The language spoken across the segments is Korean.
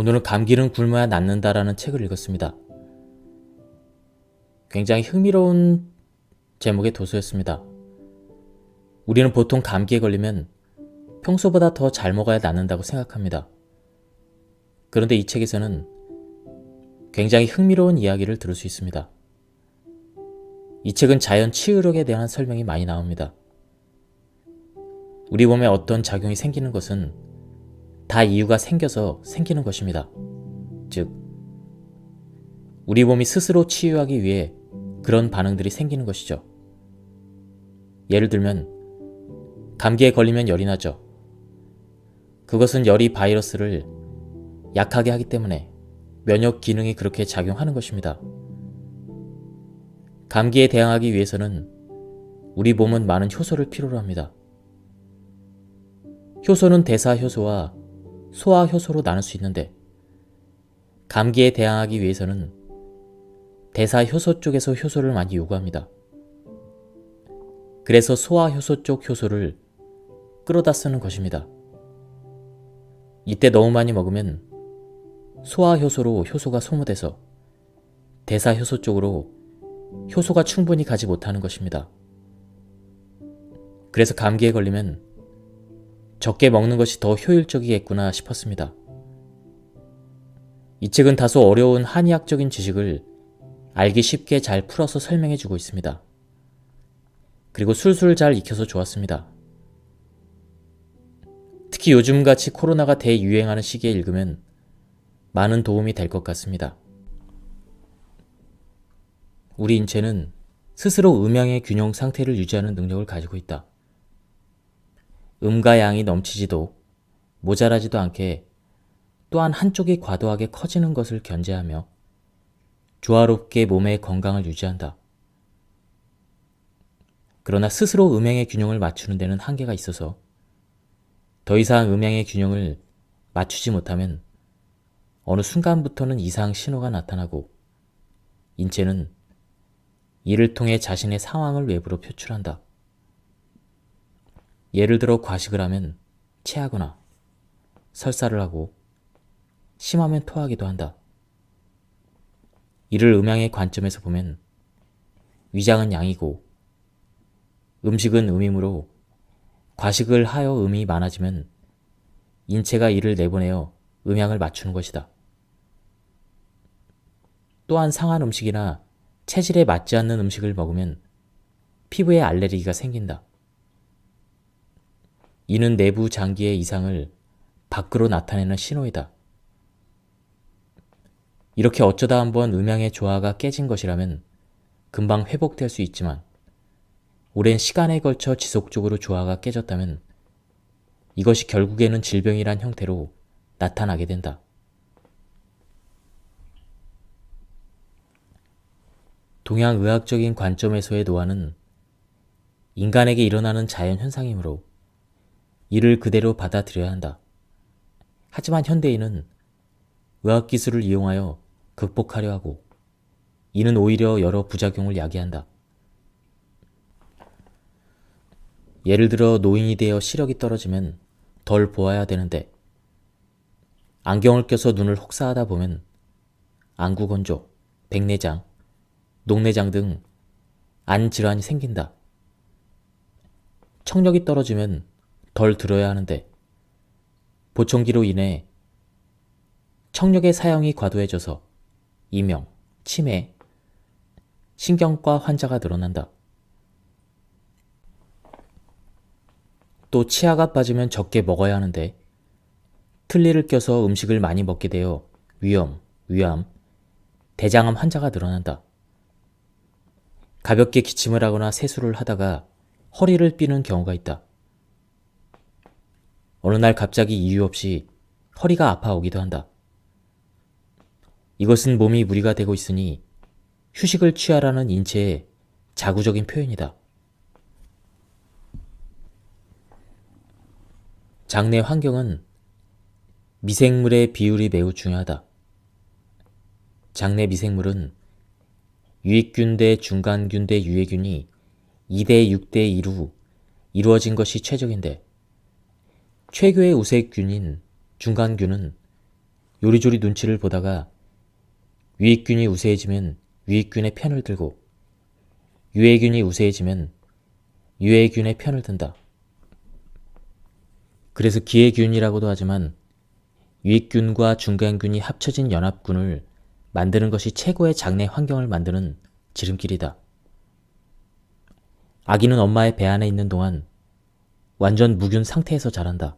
오늘은 감기는 굶어야 낫는다라는 책을 읽었습니다. 굉장히 흥미로운 제목의 도서였습니다. 우리는 보통 감기에 걸리면 평소보다 더 잘 먹어야 낫는다고 생각합니다. 그런데 이 책에서는 굉장히 흥미로운 이야기를 들을 수 있습니다. 이 책은 자연 치유력에 대한 설명이 많이 나옵니다. 우리 몸에 어떤 작용이 생기는 것은 다 이유가 생겨서 생기는 것입니다. 즉, 우리 몸이 스스로 치유하기 위해 그런 반응들이 생기는 것이죠. 예를 들면 감기에 걸리면 열이 나죠. 그것은 열이 바이러스를 약하게 하기 때문에 면역 기능이 그렇게 작용하는 것입니다. 감기에 대항하기 위해서는 우리 몸은 많은 효소를 필요로 합니다. 효소는 대사 효소와 소화 효소로 나눌 수 있는데 감기에 대항하기 위해서는 대사 효소 쪽에서 효소를 많이 요구합니다. 그래서 소화 효소 쪽 효소를 끌어다 쓰는 것입니다. 이때 너무 많이 먹으면 소화 효소로 효소가 소모돼서 대사 효소 쪽으로 효소가 충분히 가지 못하는 것입니다. 그래서 감기에 걸리면 적게 먹는 것이 더 효율적이겠구나 싶었습니다. 이 책은 다소 어려운 한의학적인 지식을 알기 쉽게 잘 풀어서 설명해주고 있습니다. 그리고 술술 잘 익혀서 좋았습니다. 특히 요즘같이 코로나가 대유행하는 시기에 읽으면 많은 도움이 될 것 같습니다. 우리 인체는 스스로 음양의 균형 상태를 유지하는 능력을 가지고 있다. 음과 양이 넘치지도 모자라지도 않게 또한 한쪽이 과도하게 커지는 것을 견제하며 조화롭게 몸의 건강을 유지한다. 그러나 스스로 음양의 균형을 맞추는 데는 한계가 있어서 더 이상 음양의 균형을 맞추지 못하면 어느 순간부터는 이상 신호가 나타나고 인체는 이를 통해 자신의 상황을 외부로 표출한다. 예를 들어 과식을 하면 체하거나 설사를 하고 심하면 토하기도 한다. 이를 음양의 관점에서 보면 위장은 양이고 음식은 음이므로 과식을 하여 음이 많아지면 인체가 이를 내보내어 음양을 맞추는 것이다. 또한 상한 음식이나 체질에 맞지 않는 음식을 먹으면 피부에 알레르기가 생긴다. 이는 내부 장기의 이상을 밖으로 나타내는 신호이다. 이렇게 어쩌다 한번 음양의 조화가 깨진 것이라면 금방 회복될 수 있지만 오랜 시간에 걸쳐 지속적으로 조화가 깨졌다면 이것이 결국에는 질병이란 형태로 나타나게 된다. 동양의학적인 관점에서의 노화는 인간에게 일어나는 자연현상이므로 이를 그대로 받아들여야 한다. 하지만 현대인은 의학기술을 이용하여 극복하려 하고 이는 오히려 여러 부작용을 야기한다. 예를 들어 노인이 되어 시력이 떨어지면 덜 보아야 되는데 안경을 껴서 눈을 혹사하다 보면 안구건조, 백내장, 녹내장 등 안 질환이 생긴다. 청력이 떨어지면 덜 들어야 하는데 보청기로 인해 청력의 사용이 과도해져서 이명, 치매, 신경과 환자가 늘어난다. 또 치아가 빠지면 적게 먹어야 하는데 틀니를 껴서 음식을 많이 먹게 되어 위염, 위암, 대장암 환자가 늘어난다. 가볍게 기침을 하거나 세수를 하다가 허리를 삐는 경우가 있다. 어느 날 갑자기 이유 없이 허리가 아파오기도 한다. 이것은 몸이 무리가 되고 있으니 휴식을 취하라는 인체의 자구적인 표현이다. 장내 환경은 미생물의 비율이 매우 중요하다. 장내 미생물은 유익균 대 중간균 대 유해균이 2대 6대 2로 이루어진 것이 최적인데 최고의 우세균인 중간균은 요리조리 눈치를 보다가 유익균이 우세해지면 유익균의 편을 들고 유해균이 우세해지면 유해균의 편을 든다. 그래서 기해균이라고도 하지만 유익균과 중간균이 합쳐진 연합군을 만드는 것이 최고의 장내 환경을 만드는 지름길이다. 아기는 엄마의 배 안에 있는 동안 완전 무균 상태에서 자란다.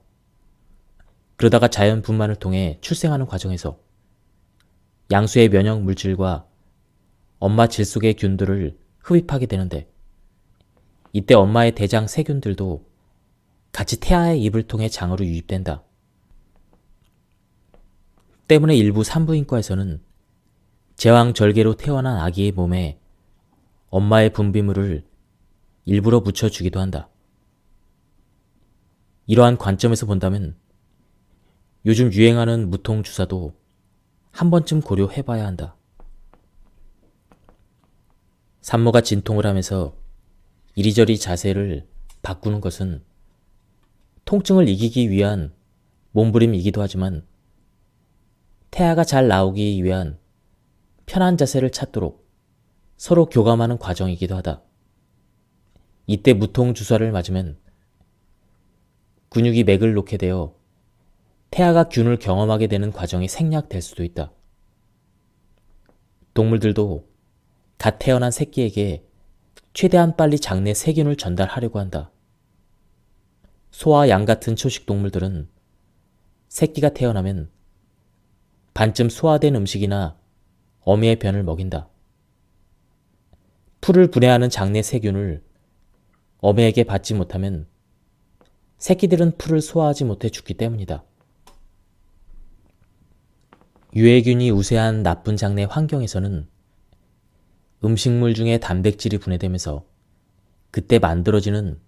그러다가 자연 분만을 통해 출생하는 과정에서 양수의 면역 물질과 엄마 질 속의 균들을 흡입하게 되는데 이때 엄마의 대장 세균들도 같이 태아의 입을 통해 장으로 유입된다. 때문에 일부 산부인과에서는 제왕절개로 태어난 아기의 몸에 엄마의 분비물을 일부러 묻혀주기도 한다. 이러한 관점에서 본다면 요즘 유행하는 무통주사도 한 번쯤 고려해봐야 한다. 산모가 진통을 하면서 이리저리 자세를 바꾸는 것은 통증을 이기기 위한 몸부림이기도 하지만 태아가 잘 나오기 위한 편한 자세를 찾도록 서로 교감하는 과정이기도 하다. 이때 무통주사를 맞으면 근육이 맥을 놓게 되어 태아가 균을 경험하게 되는 과정이 생략될 수도 있다. 동물들도 갓 태어난 새끼에게 최대한 빨리 장내 세균을 전달하려고 한다. 소와 양 같은 초식 동물들은 새끼가 태어나면 반쯤 소화된 음식이나 어미의 변을 먹인다. 풀을 분해하는 장내 세균을 어미에게 받지 못하면 새끼들은 풀을 소화하지 못해 죽기 때문이다. 유해균이 우세한 나쁜 장내 환경에서는 음식물 중에 단백질이 분해되면서 그때 만들어지는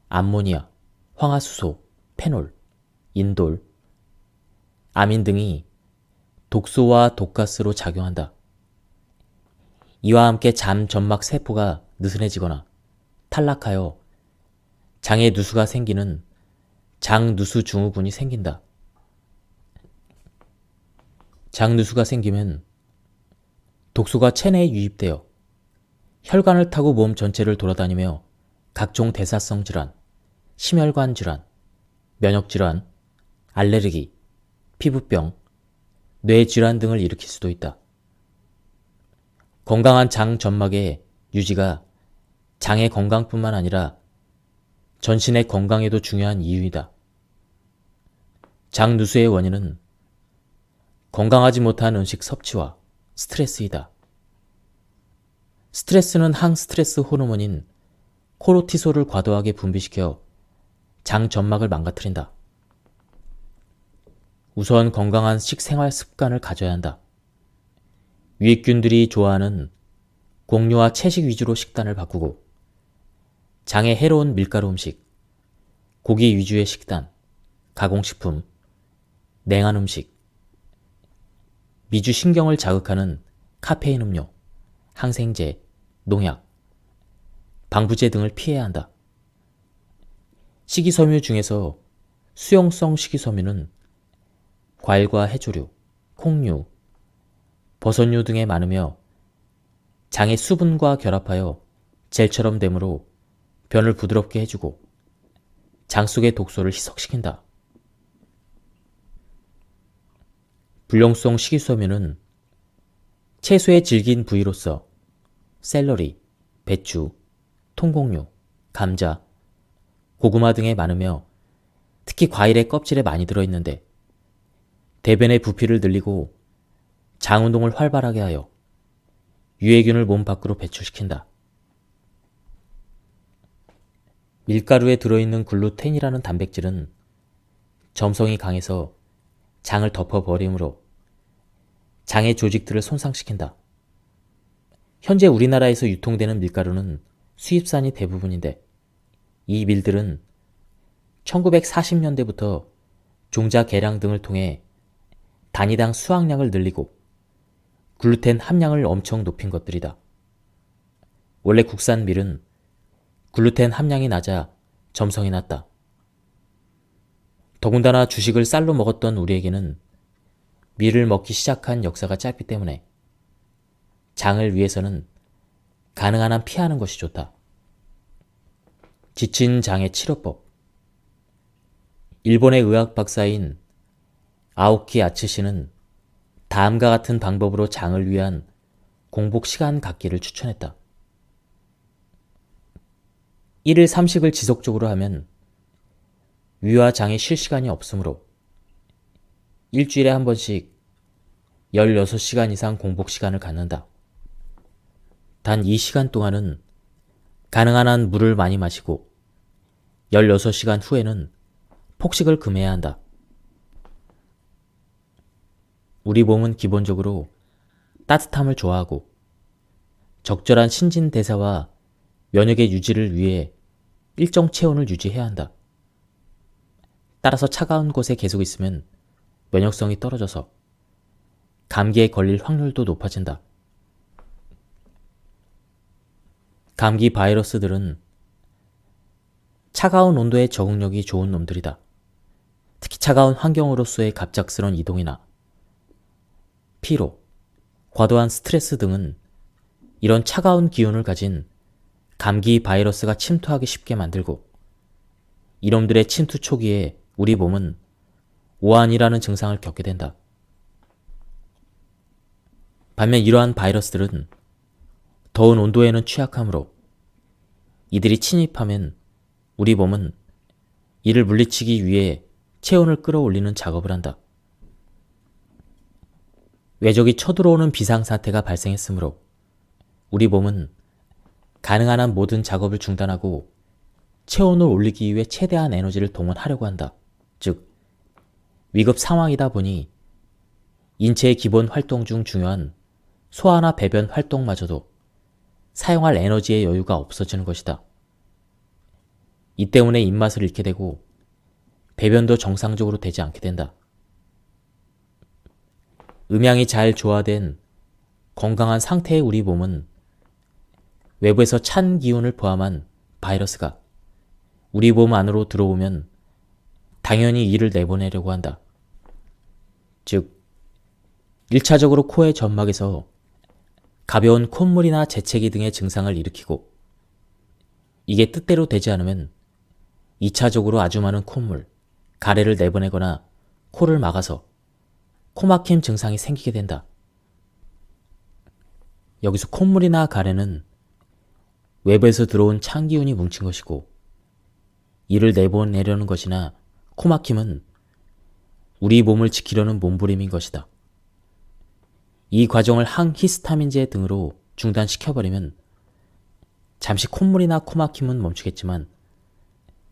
암모니아, 황화수소, 페놀, 인돌, 아민 등이 독소와 독가스로 작용한다. 이와 함께 잠 점막 세포가 느슨해지거나 탈락하여 장에 누수가 생기는 장누수 증후군이 생긴다. 장누수가 생기면 독소가 체내에 유입되어 혈관을 타고 몸 전체를 돌아다니며 각종 대사성 질환, 심혈관 질환, 면역 질환, 알레르기, 피부병, 뇌 질환 등을 일으킬 수도 있다. 건강한 장 점막의 유지가 장의 건강뿐만 아니라 전신의 건강에도 중요한 이유이다. 장 누수의 원인은 건강하지 못한 음식 섭취와 스트레스이다. 스트레스는 항스트레스 호르몬인 코르티솔을 과도하게 분비시켜 장 점막을 망가뜨린다. 우선 건강한 식생활 습관을 가져야 한다. 유익균들이 좋아하는 곡류와 채식 위주로 식단을 바꾸고 장에 해로운 밀가루 음식, 고기 위주의 식단, 가공식품, 냉한 음식, 미주 신경을 자극하는 카페인 음료, 항생제, 농약, 방부제 등을 피해야 한다. 식이섬유 중에서 수용성 식이섬유는 과일과 해조류, 콩류, 버섯류 등에 많으며 장의 수분과 결합하여 젤처럼 되므로 변을 부드럽게 해주고 장 속의 독소를 희석시킨다. 불용성 식이섬유는 채소의 질긴 부위로서 샐러리, 배추, 통곡류, 감자, 고구마 등에 많으며 특히 과일의 껍질에 많이 들어있는데 대변의 부피를 늘리고 장 운동을 활발하게 하여 유해균을 몸 밖으로 배출시킨다. 밀가루에 들어있는 글루텐이라는 단백질은 점성이 강해서 장을 덮어버리므로 장의 조직들을 손상시킨다. 현재 우리나라에서 유통되는 밀가루는 수입산이 대부분인데 이 밀들은 1940년대부터 종자 개량 등을 통해 단위당 수확량을 늘리고 글루텐 함량을 엄청 높인 것들이다. 원래 국산 밀은 글루텐 함량이 낮아 점성이 낮다. 더군다나 주식을 쌀로 먹었던 우리에게는 밀을 먹기 시작한 역사가 짧기 때문에 장을 위해서는 가능한 한 피하는 것이 좋다. 지친 장의 치료법. 일본의 의학 박사인 아오키 아츠시는 다음과 같은 방법으로 장을 위한 공복 시간 갖기를 추천했다. 1일 3식을 지속적으로 하면 위와 장이 쉴 시간이 없으므로 일주일에 한 번씩 16시간 이상 공복 시간을 갖는다. 단 이 시간 동안은 가능한 한 물을 많이 마시고 16시간 후에는 폭식을 금해야 한다. 우리 몸은 기본적으로 따뜻함을 좋아하고 적절한 신진대사와 면역의 유지를 위해 일정 체온을 유지해야 한다. 따라서 차가운 곳에 계속 있으면 면역성이 떨어져서 감기에 걸릴 확률도 높아진다. 감기 바이러스들은 차가운 온도에 적응력이 좋은 놈들이다. 특히 차가운 환경으로서의 갑작스러운 이동이나 피로, 과도한 스트레스 등은 이런 차가운 기운을 가진 감기 바이러스가 침투하기 쉽게 만들고 이놈들의 침투 초기에 우리 몸은 오한이라는 증상을 겪게 된다. 반면 이러한 바이러스들은 더운 온도에는 취약하므로 이들이 침입하면 우리 몸은 이를 물리치기 위해 체온을 끌어올리는 작업을 한다. 외적이 쳐들어오는 비상사태가 발생했으므로 우리 몸은 가능한 한 모든 작업을 중단하고 체온을 올리기 위해 최대한 에너지를 동원하려고 한다. 즉, 위급 상황이다 보니 인체의 기본 활동 중 중요한 소화나 배변 활동마저도 사용할 에너지의 여유가 없어지는 것이다. 이 때문에 입맛을 잃게 되고 배변도 정상적으로 되지 않게 된다. 음양이 잘 조화된 건강한 상태의 우리 몸은 외부에서 찬 기운을 포함한 바이러스가 우리 몸 안으로 들어오면 당연히 이를 내보내려고 한다. 즉, 1차적으로 코의 점막에서 가벼운 콧물이나 재채기 등의 증상을 일으키고 이게 뜻대로 되지 않으면 2차적으로 아주 많은 콧물, 가래를 내보내거나 코를 막아서 코막힘 증상이 생기게 된다. 여기서 콧물이나 가래는 외부에서 들어온 찬 기운이 뭉친 것이고 이를 내보내려는 것이나 코막힘은 우리 몸을 지키려는 몸부림인 것이다. 이 과정을 항히스타민제 등으로 중단시켜버리면 잠시 콧물이나 코막힘은 멈추겠지만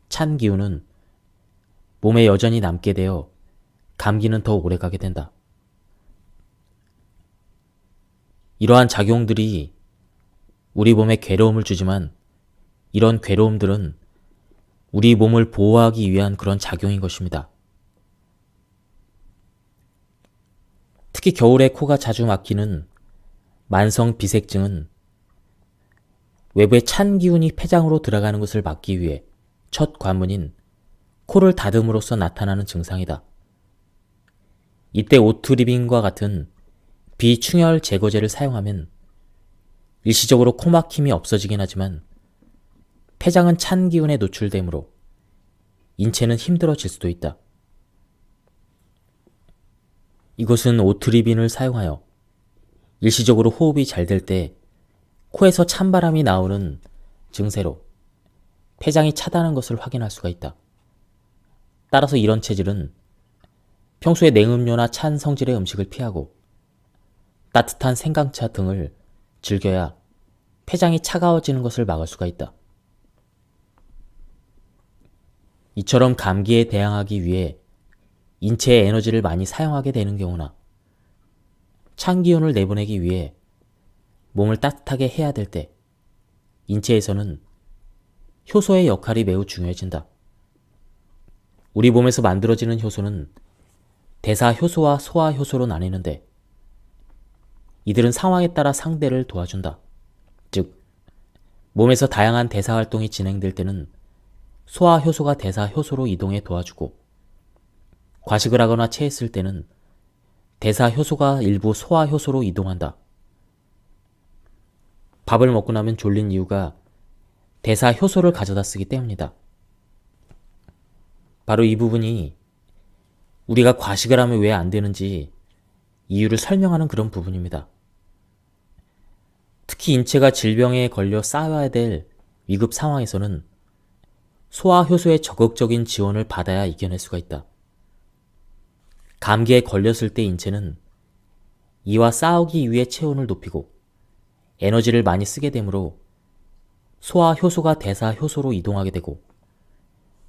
찬 기운은 몸에 여전히 남게 되어 감기는 더 오래가게 된다. 이러한 작용들이 우리 몸에 괴로움을 주지만 이런 괴로움들은 우리 몸을 보호하기 위한 그런 작용인 것입니다. 특히 겨울에 코가 자주 막히는 만성 비색증은 외부의 찬 기운이 폐장으로 들어가는 것을 막기 위해 첫 관문인 코를 다듬음으로써 나타나는 증상이다. 이때 오트리빈과 같은 비충혈 제거제를 사용하면 일시적으로 코막힘이 없어지긴 하지만 폐장은 찬 기운에 노출되므로 인체는 힘들어질 수도 있다. 이것은 오트리빈을 사용하여 일시적으로 호흡이 잘 될 때 코에서 찬바람이 나오는 증세로 폐장이 차다는 것을 확인할 수가 있다. 따라서 이런 체질은 평소에 냉음료나 찬 성질의 음식을 피하고 따뜻한 생강차 등을 즐겨야 폐장이 차가워지는 것을 막을 수가 있다. 이처럼 감기에 대항하기 위해 인체의 에너지를 많이 사용하게 되는 경우나 찬 기운을 내보내기 위해 몸을 따뜻하게 해야 될 때 인체에서는 효소의 역할이 매우 중요해진다. 우리 몸에서 만들어지는 효소는 대사효소와 소화효소로 나뉘는데 이들은 상황에 따라 상대를 도와준다. 즉, 몸에서 다양한 대사활동이 진행될 때는 소화효소가 대사효소로 이동해 도와주고 과식을 하거나 체했을 때는 대사 효소가 일부 소화 효소로 이동한다. 밥을 먹고 나면 졸린 이유가 대사 효소를 가져다 쓰기 때문이다. 바로 이 부분이 우리가 과식을 하면 왜 안 되는지 이유를 설명하는 그런 부분입니다. 특히 인체가 질병에 걸려 쌓아야 될 위급 상황에서는 소화 효소의 적극적인 지원을 받아야 이겨낼 수가 있다. 감기에 걸렸을 때 인체는 이와 싸우기 위해 체온을 높이고 에너지를 많이 쓰게 되므로 소화 효소가 대사 효소로 이동하게 되고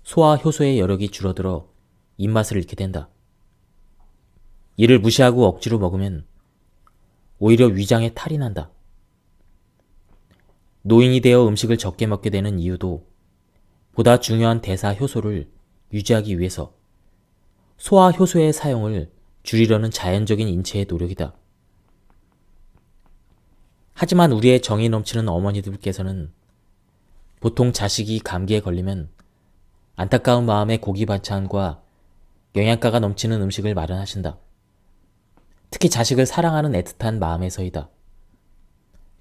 소화 효소의 여력이 줄어들어 입맛을 잃게 된다. 이를 무시하고 억지로 먹으면 오히려 위장에 탈이 난다. 노인이 되어 음식을 적게 먹게 되는 이유도 보다 중요한 대사 효소를 유지하기 위해서 소화 효소의 사용을 줄이려는 자연적인 인체의 노력이다. 하지만 우리의 정이 넘치는 어머니들께서는 보통 자식이 감기에 걸리면 안타까운 마음에 고기 반찬과 영양가가 넘치는 음식을 마련하신다. 특히 자식을 사랑하는 애틋한 마음에서이다.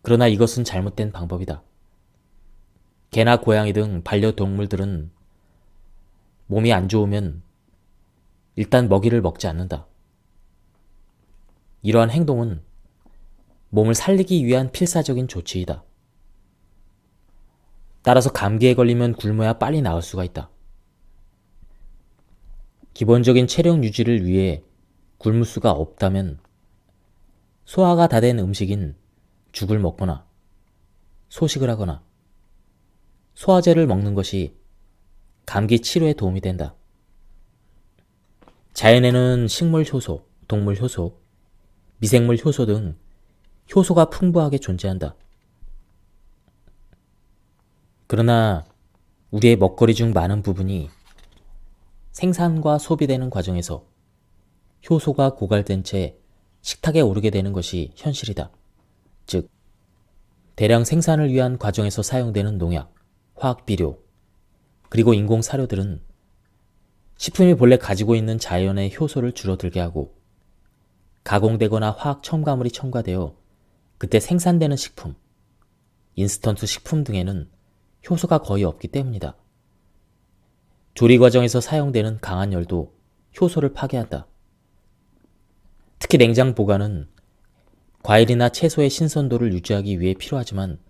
그러나 이것은 잘못된 방법이다. 개나 고양이 등 반려동물들은 몸이 안 좋으면 일단 먹이를 먹지 않는다. 이러한 행동은 몸을 살리기 위한 필사적인 조치이다. 따라서 감기에 걸리면 굶어야 빨리 나을 수가 있다. 기본적인 체력 유지를 위해 굶을 수가 없다면 소화가 다 된 음식인 죽을 먹거나 소식을 하거나 소화제를 먹는 것이 감기 치료에 도움이 된다. 자연에는 식물 효소, 동물 효소, 미생물 효소 등 효소가 풍부하게 존재한다. 그러나 우리의 먹거리 중 많은 부분이 생산과 소비되는 과정에서 효소가 고갈된 채 식탁에 오르게 되는 것이 현실이다. 즉, 대량 생산을 위한 과정에서 사용되는 농약, 화학비료, 그리고 인공사료들은 식품이 본래 가지고 있는 자연의 효소를 줄어들게 하고 가공되거나 화학 첨가물이 첨가되어 그때 생산되는 식품, 인스턴트 식품 등에는 효소가 거의 없기 때문이다. 조리 과정에서 사용되는 강한 열도 효소를 파괴한다. 특히 냉장 보관은 과일이나 채소의 신선도를 유지하기 위해 필요하지만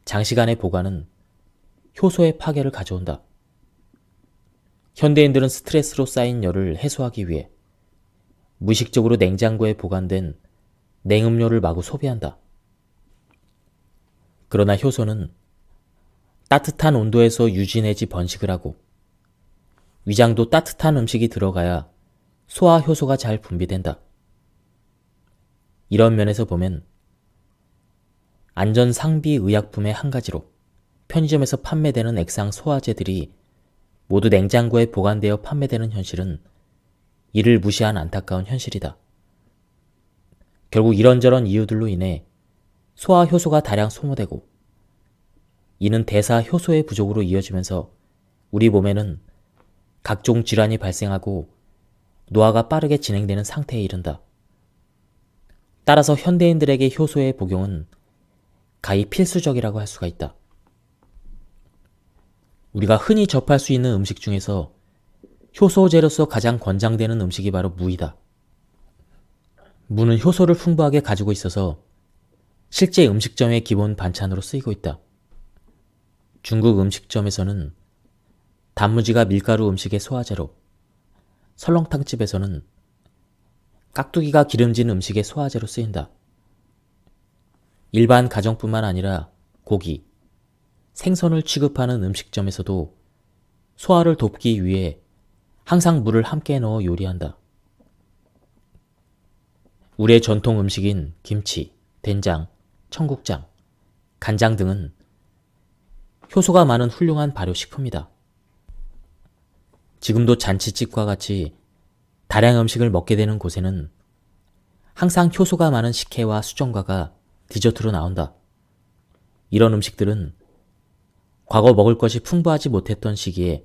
장시간의 보관은 효소의 파괴를 가져온다. 현대인들은 스트레스로 쌓인 열을 해소하기 위해 무의식적으로 냉장고에 보관된 냉음료를 마구 소비한다. 그러나 효소는 따뜻한 온도에서 유지 내지 번식을 하고 위장도 따뜻한 음식이 들어가야 소화 효소가 잘 분비된다. 이런 면에서 보면 안전 상비 의약품의 한 가지로 편의점에서 판매되는 액상 소화제들이 모두 냉장고에 보관되어 판매되는 현실은 이를 무시한 안타까운 현실이다. 결국 이런저런 이유들로 인해 소화 효소가 다량 소모되고 이는 대사 효소의 부족으로 이어지면서 우리 몸에는 각종 질환이 발생하고 노화가 빠르게 진행되는 상태에 이른다. 따라서 현대인들에게 효소의 복용은 가히 필수적이라고 할 수가 있다. 우리가 흔히 접할 수 있는 음식 중에서 효소제로서 가장 권장되는 음식이 바로 무이다. 무는 효소를 풍부하게 가지고 있어서 실제 음식점의 기본 반찬으로 쓰이고 있다. 중국 음식점에서는 단무지가 밀가루 음식의 소화제로, 설렁탕집에서는 깍두기가 기름진 음식의 소화제로 쓰인다. 일반 가정뿐만 아니라 고기, 생선을 취급하는 음식점에서도 소화를 돕기 위해 항상 물을 함께 넣어 요리한다. 우리의 전통 음식인 김치, 된장, 청국장, 간장 등은 효소가 많은 훌륭한 발효식품이다. 지금도 잔치집과 같이 다량 음식을 먹게 되는 곳에는 항상 효소가 많은 식혜와 수정과가 디저트로 나온다. 이런 음식들은 과거 먹을 것이 풍부하지 못했던 시기에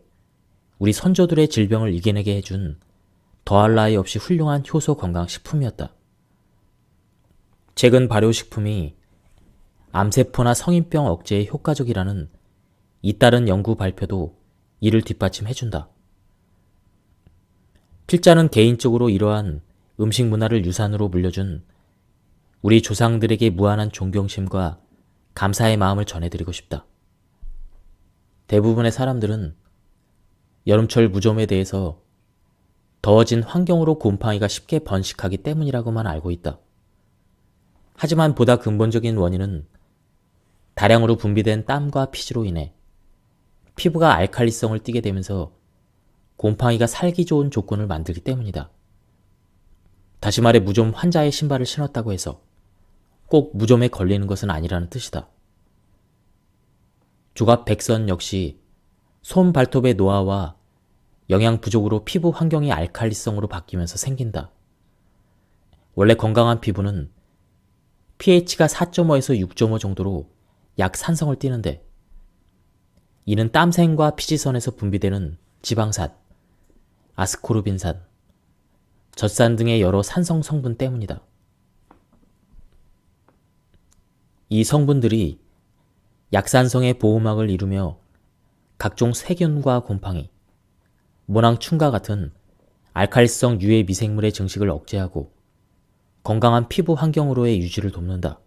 우리 선조들의 질병을 이겨내게 해준 더할 나위 없이 훌륭한 효소 건강식품이었다. 최근 발효식품이 암세포나 성인병 억제에 효과적이라는 잇따른 연구 발표도 이를 뒷받침해준다. 필자는 개인적으로 이러한 음식 문화를 유산으로 물려준 우리 조상들에게 무한한 존경심과 감사의 마음을 전해드리고 싶다. 대부분의 사람들은 여름철 무좀에 대해서 더워진 환경으로 곰팡이가 쉽게 번식하기 때문이라고만 알고 있다. 하지만 보다 근본적인 원인은 다량으로 분비된 땀과 피지로 인해 피부가 알칼리성을 띠게 되면서 곰팡이가 살기 좋은 조건을 만들기 때문이다. 다시 말해 무좀 환자의 신발을 신었다고 해서 꼭 무좀에 걸리는 것은 아니라는 뜻이다. 조갑 백선 역시 손 발톱의 노화와 영양 부족으로 피부 환경이 알칼리성으로 바뀌면서 생긴다. 원래 건강한 피부는 pH가 4.5에서 6.5 정도로 약산성을 띠는데 이는 땀샘과 피지선에서 분비되는 지방산, 아스코르빈산, 젖산 등의 여러 산성 성분 때문이다. 이 성분들이 약산성의 보호막을 이루며 각종 세균과 곰팡이, 모낭충과 같은 알칼리성 유해 미생물의 증식을 억제하고 건강한 피부 환경으로의 유지를 돕는다.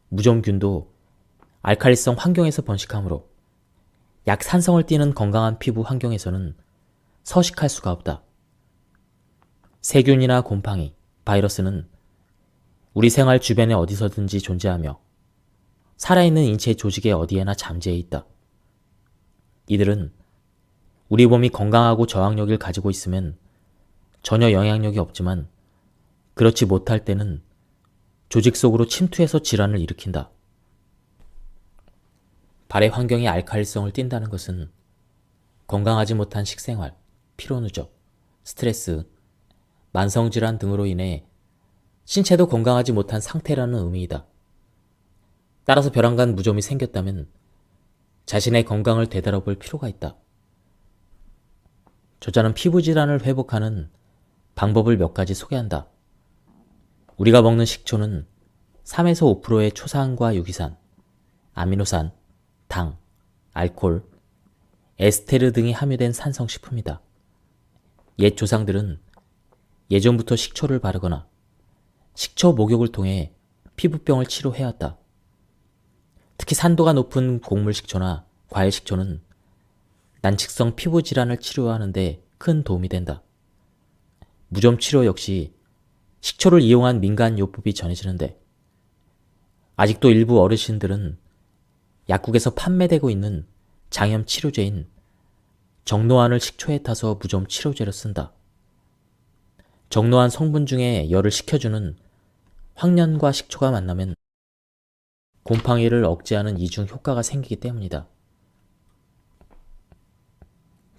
무좀균도 알칼리성 환경에서 번식하므로 약산성을 띠는 건강한 피부 환경에서는 서식할 수가 없다. 세균이나 곰팡이, 바이러스는 우리 생활 주변에 어디서든지 존재하며 살아있는 인체 조직의 어디에나 잠재해 있다. 이들은 우리 몸이 건강하고 저항력을 가지고 있으면 전혀 영향력이 없지만 그렇지 못할 때는 조직 속으로 침투해서 질환을 일으킨다. 발의 환경이 알칼리성을 띈다는 것은 건강하지 못한 식생활, 피로누적, 스트레스, 만성질환 등으로 인해 신체도 건강하지 못한 상태라는 의미이다. 따라서 벼랑간 무좀이 생겼다면 자신의 건강을 되돌아볼 필요가 있다. 저자는 피부 질환을 회복하는 방법을 몇 가지 소개한다. 우리가 먹는 식초는 3에서 5%의 초산과 유기산, 아미노산, 당, 알코올, 에스테르 등이 함유된 산성식품이다. 옛 조상들은 예전부터 식초를 바르거나 식초 목욕을 통해 피부병을 치료해왔다. 특히 산도가 높은 곡물 식초나 과일 식초는 난치성 피부 질환을 치료하는 데 큰 도움이 된다. 무좀 치료 역시 식초를 이용한 민간 요법이 전해지는데 아직도 일부 어르신들은 약국에서 판매되고 있는 장염 치료제인 정노안을 식초에 타서 무좀 치료제로 쓴다. 정노안 성분 중에 열을 식혀주는 황련과 식초가 만나면 곰팡이를 억제하는 이중 효과가 생기기 때문이다.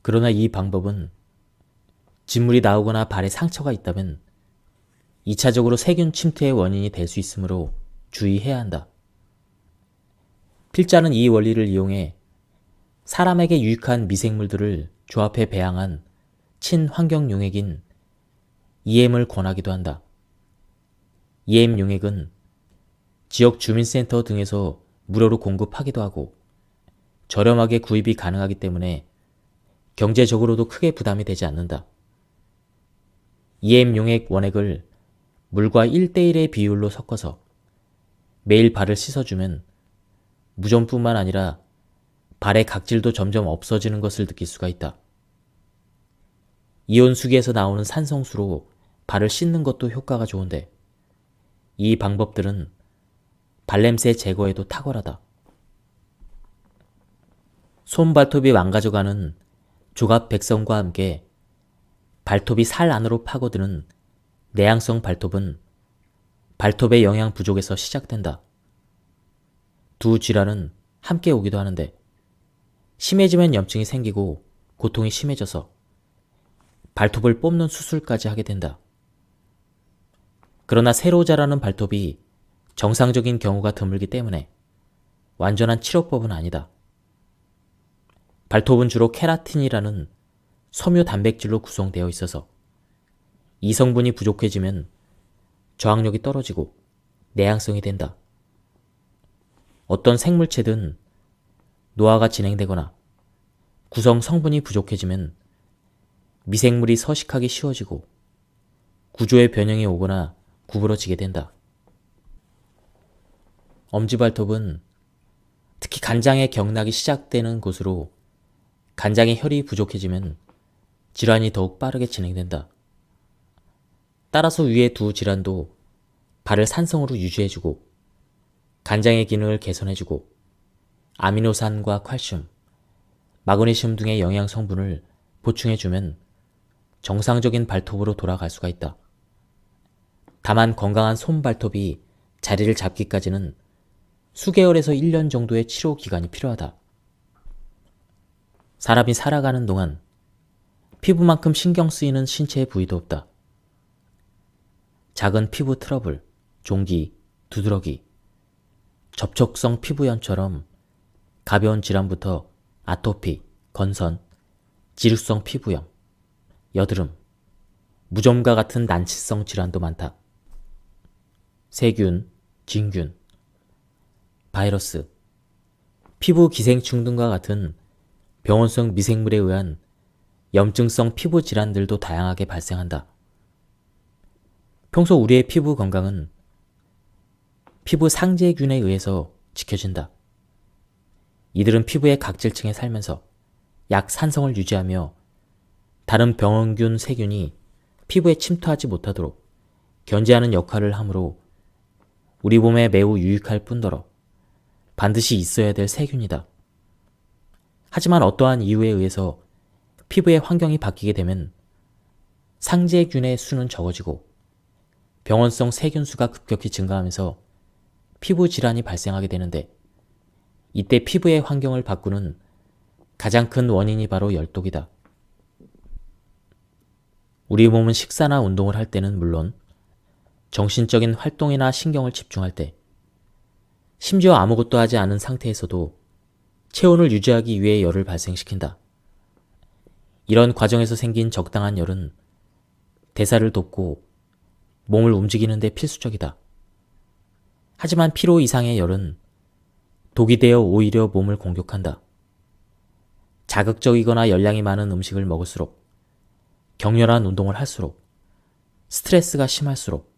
그러나 이 방법은 진물이 나오거나 발에 상처가 있다면 2차적으로 세균 침투의 원인이 될 수 있으므로 주의해야 한다. 필자는 이 원리를 이용해 사람에게 유익한 미생물들을 조합해 배양한 친환경 용액인 EM을 권하기도 한다. EM 용액은 지역 주민센터 등에서 무료로 공급하기도 하고 저렴하게 구입이 가능하기 때문에 경제적으로도 크게 부담이 되지 않는다. EM 용액 원액을 물과 1:1의 비율로 섞어서 매일 발을 씻어주면 무좀뿐만 아니라 발의 각질도 점점 없어지는 것을 느낄 수가 있다. 이온수기에서 나오는 산성수로 발을 씻는 것도 효과가 좋은데 이 방법들은 발냄새 제거에도 탁월하다. 손발톱이 망가져가는 조갑 백선과 함께 발톱이 살 안으로 파고드는 내향성 발톱은 발톱의 영양 부족에서 시작된다. 두 질환은 함께 오기도 하는데 심해지면 염증이 생기고 고통이 심해져서 발톱을 뽑는 수술까지 하게 된다. 그러나 새로 자라는 발톱이 정상적인 경우가 드물기 때문에 완전한 치료법은 아니다. 발톱은 주로 케라틴이라는 섬유 단백질로 구성되어 있어서 이 성분이 부족해지면 저항력이 떨어지고 내향성이 된다. 어떤 생물체든 노화가 진행되거나 구성 성분이 부족해지면 미생물이 서식하기 쉬워지고 구조의 변형이 오거나 구부러지게 된다. 엄지발톱은 특히 간장의 경락이 시작되는 곳으로 간장의 혈이 부족해지면 질환이 더욱 빠르게 진행된다. 따라서 위의 두 질환도 발을 산성으로 유지해주고 간장의 기능을 개선해주고 아미노산과 칼슘, 마그네슘 등의 영양 성분을 보충해주면 정상적인 발톱으로 돌아갈 수가 있다. 다만 건강한 손발톱이 자리를 잡기까지는 수개월에서 1년 정도의 치료 기간이 필요하다. 사람이 살아가는 동안 피부만큼 신경 쓰이는 신체의 부위도 없다. 작은 피부 트러블, 종기, 두드러기, 접촉성 피부염처럼 가벼운 질환부터 아토피, 건선, 지루성 피부염, 여드름, 무좀과 같은 난치성 질환도 많다. 세균, 진균, 바이러스, 피부 기생충 등과 같은 병원성 미생물에 의한 염증성 피부 질환들도 다양하게 발생한다. 평소 우리의 피부 건강은 피부 상재균에 의해서 지켜진다. 이들은 피부의 각질층에 살면서 약산성을 유지하며 다른 병원균 세균이 피부에 침투하지 못하도록 견제하는 역할을 하므로 우리 몸에 매우 유익할 뿐더러 반드시 있어야 될 세균이다. 하지만 어떠한 이유에 의해서 피부의 환경이 바뀌게 되면 상재균의 수는 적어지고 병원성 세균 수가 급격히 증가하면서 피부 질환이 발생하게 되는데, 이때 피부의 환경을 바꾸는 가장 큰 원인이 바로 열독이다. 우리 몸은 식사나 운동을 할 때는 물론 정신적인 활동이나 신경을 집중할 때, 심지어 아무것도 하지 않은 상태에서도 체온을 유지하기 위해 열을 발생시킨다. 이런 과정에서 생긴 적당한 열은 대사를 돕고 몸을 움직이는 데 필수적이다. 하지만 피로 이상의 열은 독이 되어 오히려 몸을 공격한다. 자극적이거나 열량이 많은 음식을 먹을수록, 격렬한 운동을 할수록, 스트레스가 심할수록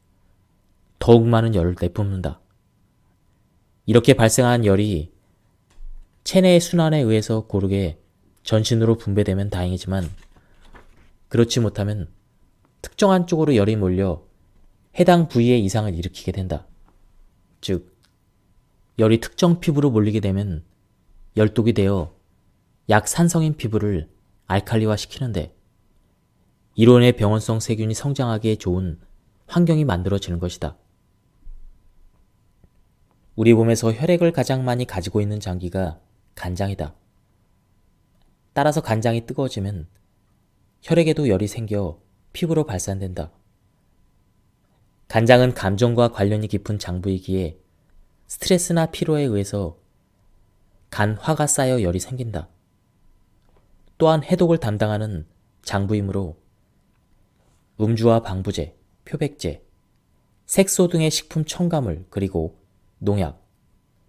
더욱 많은 열을 내뿜는다. 이렇게 발생한 열이 체내의 순환에 의해서 고르게 전신으로 분배되면 다행이지만, 그렇지 못하면 특정한 쪽으로 열이 몰려 해당 부위에 이상을 일으키게 된다. 즉, 열이 특정 피부로 몰리게 되면 열독이 되어 약산성인 피부를 알칼리화시키는데, 이로 인해 병원성 세균이 성장하기에 좋은 환경이 만들어지는 것이다. 우리 몸에서 혈액을 가장 많이 가지고 있는 장기가 간장이다. 따라서 간장이 뜨거워지면 혈액에도 열이 생겨 피부로 발산된다. 간장은 감정과 관련이 깊은 장부이기에 스트레스나 피로에 의해서 간 화가 쌓여 열이 생긴다. 또한 해독을 담당하는 장부이므로 음주와 방부제, 표백제, 색소 등의 식품 첨가물, 그리고 농약,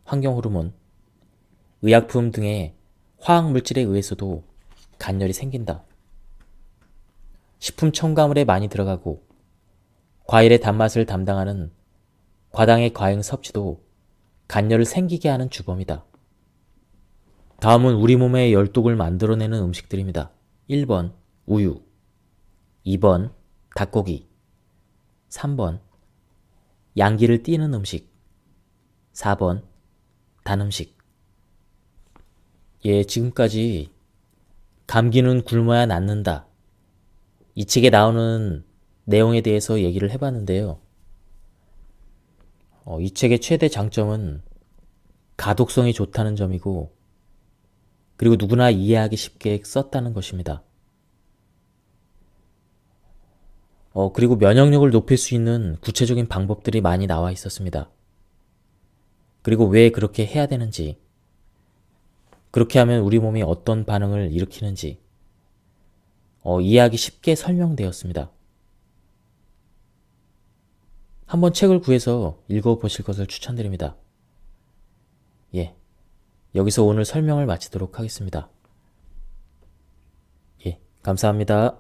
환경호르몬, 의약품 등의 화학물질에 의해서도 간열이 생긴다. 식품 첨가물에 많이 들어가고 과일의 단맛을 담당하는 과당의 과잉 섭취도 간열을 생기게 하는 주범이다. 다음은 우리 몸에 열독을 만들어내는 음식들입니다. 1번 우유, 2번 닭고기, 3번 양기를 띠는 음식, 4번 단 음식. 지금까지 감기는 굶어야 낫는다, 이 책에 나오는 내용에 대해서 얘기를 해봤는데요. 이 책의 최대 장점은 가독성이 좋다는 점이고, 그리고 누구나 이해하기 쉽게 썼다는 것입니다. 그리고 면역력을 높일 수 있는 구체적인 방법들이 많이 나와 있었습니다. 그리고 왜 그렇게 해야 되는지, 그렇게 하면 우리 몸이 어떤 반응을 일으키는지 이해하기 쉽게 설명되었습니다. 한번 책을 구해서 읽어보실 것을 추천드립니다. 예, 여기서 오늘 설명을 마치도록 하겠습니다. 예, 감사합니다.